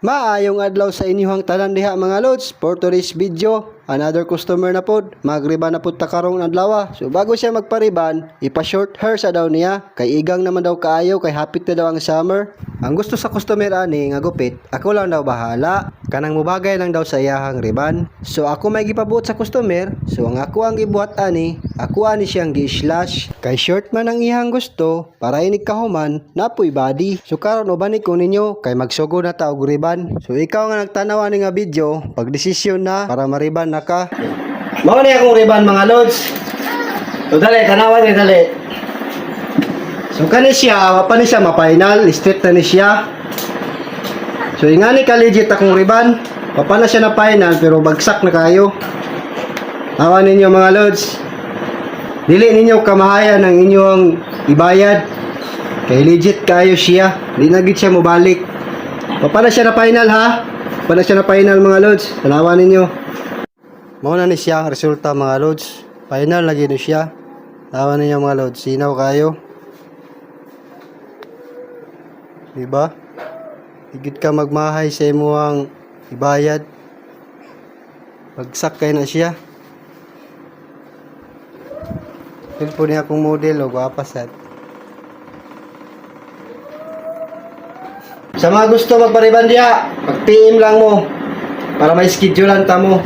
Maayong adlaw sa inyong tanan diha mga lods. For today's video, another customer na pod. Magriban na pod ta karong adlaw. So bago siya magpariban, ipa-short hair sa daw niya. Kay igang naman daw kaayo, kay hapit na daw ang summer. Ang gusto sa customer ani nga gupit, ako lang daw bahala. Kanang mubagay lang daw sa iyahang riban. So ako may gipabuot sa customer. So ang ako ang gibuhat ani, ako ani siyang gi-slash. Kay short man ang iyang gusto, para inig kahuman, napoy body. So karon uban ko ninyo, kay magsugo na ta og riban. So ikaw nga nagtanaw ani nga video, pagdesisyon na para mariban na ka. Mao ni akong riban mga lods. So dali, tanawan ni dali. So kani siya, wapa ni siya ma-final, straight na ni siya. So ingani ka legit akong riban. Wapa na siya na final pero bagsak na kayo. Awan ninyo mga lods. Dili ninyo kamahayan ang inyong ibayad. Kay legit kayo siya. Di na gid siya mobalik. Wapa na siya na final ha. Wapa na siya na final mga lods. Tanawan ninyo. Mao na ni siya ang resulta mga lods. Final lagi ni siya. Tanawan ninyo mga lods. Sinaw kayo. Diba? Higit ka magmahay sa imo ang ibayad. Bagsak kay na siya. Yun po niya akong model o guwapas at. Sa mga gusto magpariban diya, pag-PM lang mo para may schedulean ta mo.